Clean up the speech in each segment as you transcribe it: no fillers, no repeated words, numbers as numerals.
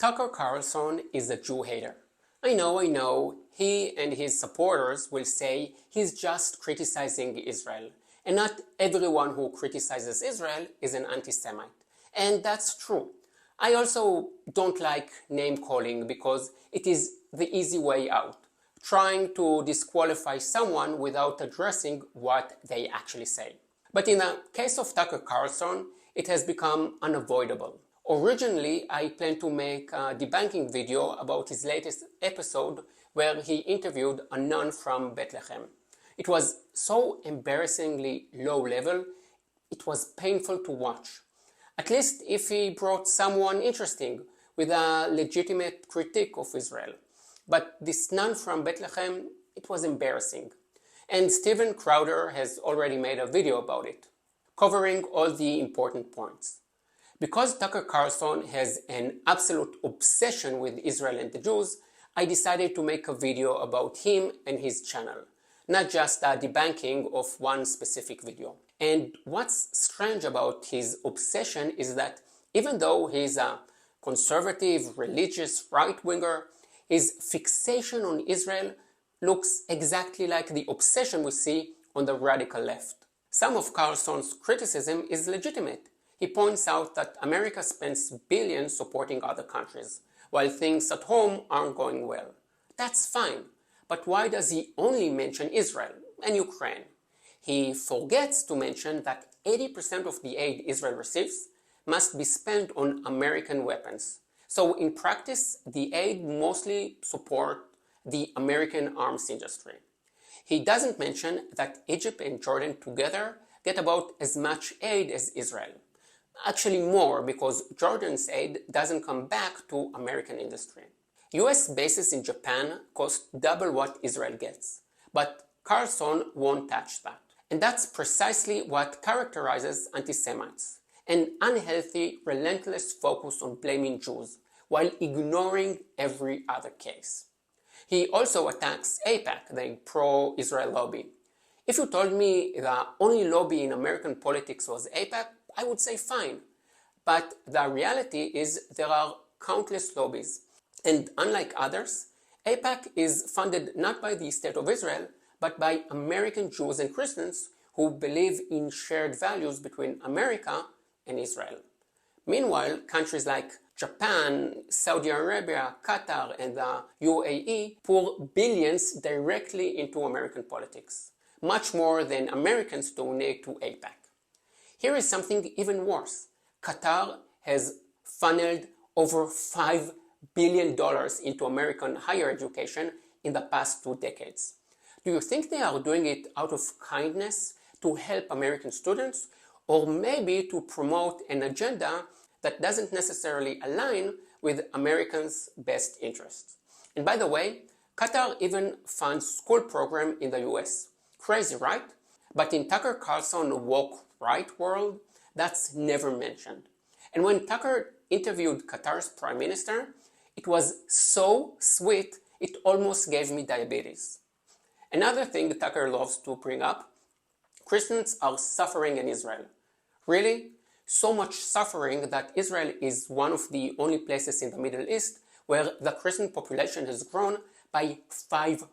Tucker Carlson is a Jew hater. I know, he and his supporters will say he's just criticizing Israel, and not everyone who criticizes Israel is an anti-Semite. And that's true. I also don't like name calling because it is the easy way out, trying to disqualify someone without addressing what they actually say. But in the case of Tucker Carlson, it has become unavoidable. Originally, I planned to make a debunking video about his latest episode where he interviewed a nun from Bethlehem. It was so embarrassingly low level, it was painful to watch. At least if he brought someone interesting with a legitimate critique of Israel. But this nun from Bethlehem, it was embarrassing. And Steven Crowder has already made a video about it, covering all the important points. Because Tucker Carlson has an absolute obsession with Israel and the Jews, I decided to make a video about him and his channel, not just a debunking of one specific video. And what's strange about his obsession is that even though he's a conservative, religious right-winger, his fixation on Israel looks exactly like the obsession we see on the radical left. Some of Carlson's criticism is legitimate. He points out that America spends billions supporting other countries, while things at home aren't going well. That's fine, but why does he only mention Israel and Ukraine? He forgets to mention that 80% of the aid Israel receives must be spent on American weapons. So in practice, the aid mostly supports the American arms industry. He doesn't mention that Egypt and Jordan together get about as much aid as Israel. Actually more, because Jordan's aid doesn't come back to American industry. US bases in Japan cost double what Israel gets, but Carlson won't touch that. And that's precisely what characterizes anti-Semites, an unhealthy, relentless focus on blaming Jews, while ignoring every other case. He also attacks AIPAC, the pro-Israel lobby. If you told me the only lobby in American politics was AIPAC, I would say fine. But the reality is there are countless lobbies. And unlike others, AIPAC is funded not by the State of Israel, but by American Jews and Christians who believe in shared values between America and Israel. Meanwhile, countries like Japan, Saudi Arabia, Qatar, and the UAE pour billions directly into American politics, much more than Americans donate to AIPAC. Here is something even worse. Qatar has funneled over $5 billion into American higher education in the past 2 decades. Do you think they are doing it out of kindness to help American students, or maybe to promote an agenda that doesn't necessarily align with Americans' best interests? And by the way, Qatar even funds school programs in the US. Crazy, right? But in Tucker Carlson woke right world, that's never mentioned. And when Tucker interviewed Qatar's prime minister, it was so sweet it almost gave me diabetes. Another thing Tucker loves to bring up, Christians are suffering in Israel. Really? So much suffering that Israel is one of the only places in the Middle East where the Christian population has grown by 500%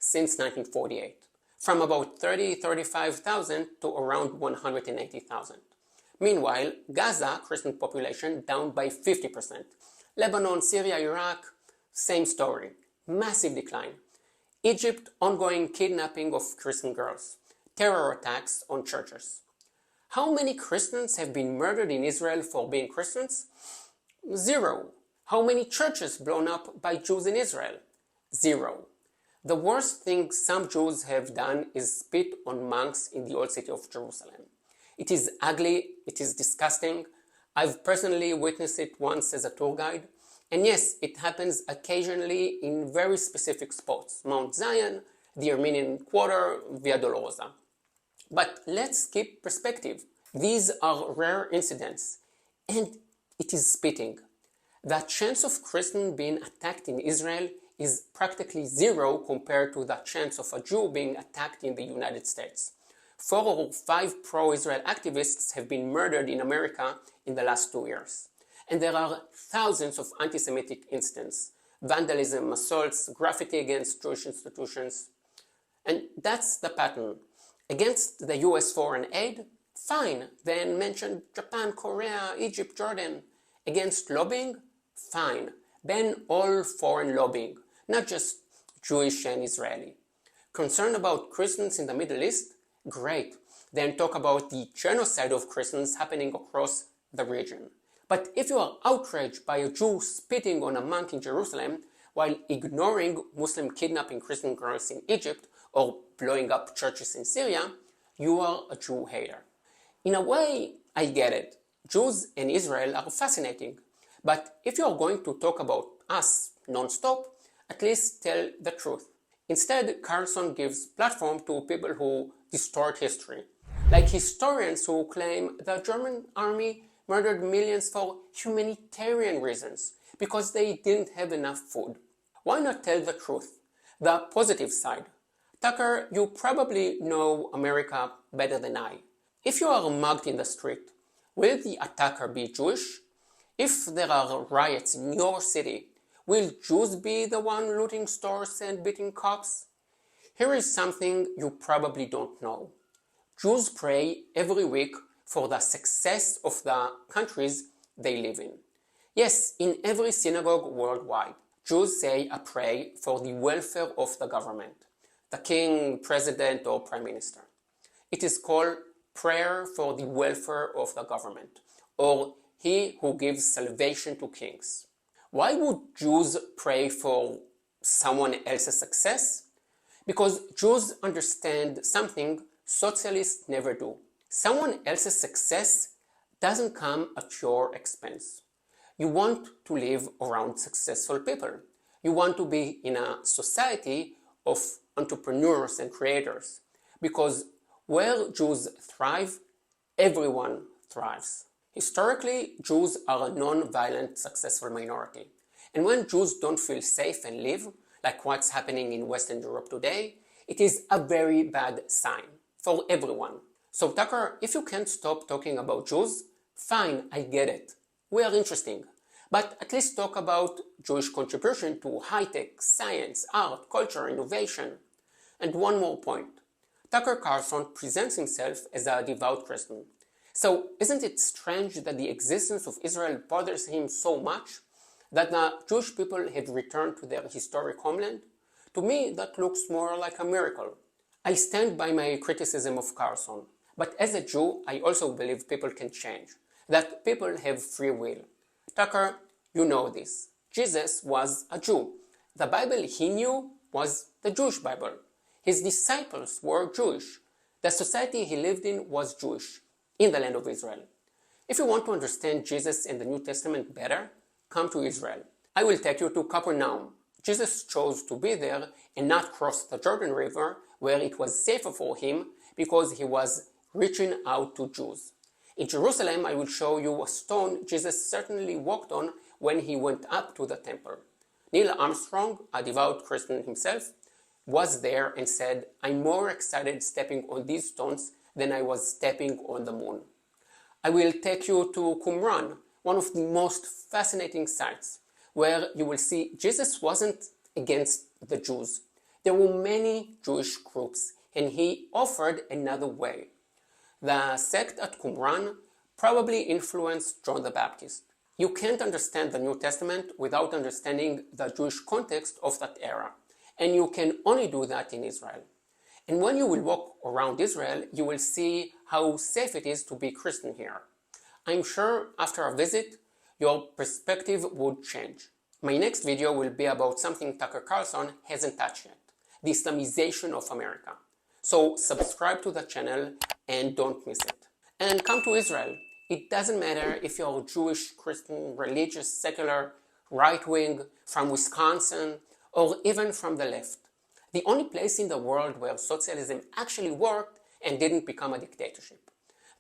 since 1948. From about 35,000 to around 180,000. Meanwhile, Gaza Christian population down by 50%. Lebanon, Syria, Iraq, same story. Massive decline. Egypt, ongoing kidnapping of Christian girls. Terror attacks on churches. How many Christians have been murdered in Israel for being Christians? 0. How many churches blown up by Jews in Israel? 0. The worst thing some Jews have done is spit on monks in the old city of Jerusalem. It is ugly, it is disgusting. I've personally witnessed it once as a tour guide. And yes, it happens occasionally in very specific spots. Mount Zion, the Armenian Quarter, Via Dolorosa. But let's keep perspective. These are rare incidents. And it is spitting. The chance of Christians being attacked in Israel is practically 0 compared to the chance of a Jew being attacked in the United States. 4 or 5 pro-Israel activists have been murdered in America in the last 2 years. and there are thousands of anti-Semitic incidents, vandalism, assaults, graffiti against Jewish institutions. And that's the pattern. Against the US foreign aid? Fine, then mention Japan, Korea, Egypt, Jordan. Against lobbying? Fine, ban all foreign lobbying, not just Jewish and Israeli. Concerned about Christians in the Middle East? Great, then talk about the genocide of Christians happening across the region. But if you are outraged by a Jew spitting on a monk in Jerusalem while ignoring Muslim kidnapping Christian girls in Egypt or blowing up churches in Syria, you are a Jew hater. In a way, I get it. Jews and Israel are fascinating. But if you are going to talk about us non-stop, at least tell the truth. Instead, Carlson gives platform to people who distort history, like historians who claim the German army murdered millions for humanitarian reasons because they didn't have enough food. Why not tell the truth? The positive side. Tucker, you probably know America better than I. If you are mugged in the street, will the attacker be Jewish? If there are riots in your city, will Jews be the one looting stores and beating cops? Here is something you probably don't know. Jews pray every week for the success of the countries they live in. Yes, in every synagogue worldwide, Jews say a prayer for the welfare of the government, the king, president, or prime minister. It is called prayer for the welfare of the government, or he who gives salvation to kings. Why would Jews pray for someone else's success? Because Jews understand something socialists never do. Someone else's success doesn't come at your expense. You want to live around successful people. You want to be in a society of entrepreneurs and creators. Because where Jews thrive, everyone thrives. Historically, Jews are a non-violent, successful minority. And when Jews don't feel safe and live, like what's happening in Western Europe today, it is a very bad sign for everyone. So Tucker, if you can't stop talking about Jews, fine, I get it. We are interesting. But at least talk about Jewish contribution to high-tech, science, art, culture, innovation. And one more point. Tucker Carlson presents himself as a devout Christian. So isn't it strange that the existence of Israel bothers him so much that the Jewish people have returned to their historic homeland? To me, that looks more like a miracle. I stand by my criticism of Carlson. But as a Jew, I also believe people can change, that people have free will. Tucker, you know this. Jesus was a Jew. The Bible he knew was the Jewish Bible. His disciples were Jewish. The society he lived in was Jewish, in the land of Israel. If you want to understand Jesus and the New Testament better, come to Israel. I will take you to Capernaum. Jesus chose to be there and not cross the Jordan River, where it was safer for him because he was reaching out to Jews. In Jerusalem, I will show you a stone Jesus certainly walked on when he went up to the temple. Neil Armstrong, a devout Christian himself, was there and said, "I'm more excited stepping on these stones than I was stepping on the moon." I will take you to Qumran, one of the most fascinating sites, where you will see Jesus wasn't against the Jews. There were many Jewish groups, and he offered another way. The sect at Qumran probably influenced John the Baptist. You can't understand the New Testament without understanding the Jewish context of that era, and you can only do that in Israel. And when you will walk around Israel, you will see how safe it is to be Christian here. I'm sure after a visit, your perspective would change. My next video will be about something Tucker Carlson hasn't touched yet, the Islamization of America. So subscribe to the channel and don't miss it. And come to Israel. It doesn't matter if you're Jewish, Christian, religious, secular, right-wing, from Wisconsin, or even from the left. The only place in the world where socialism actually worked and didn't become a dictatorship.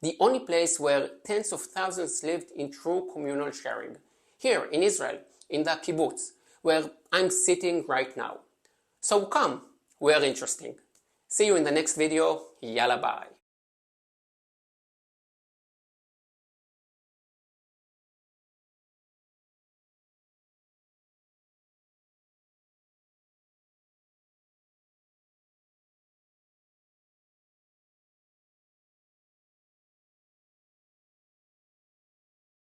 The only place where tens of thousands lived in true communal sharing. Here in Israel, in the kibbutz, where I'm sitting right now. So come, we're interesting. See you in the next video. Yalla bye.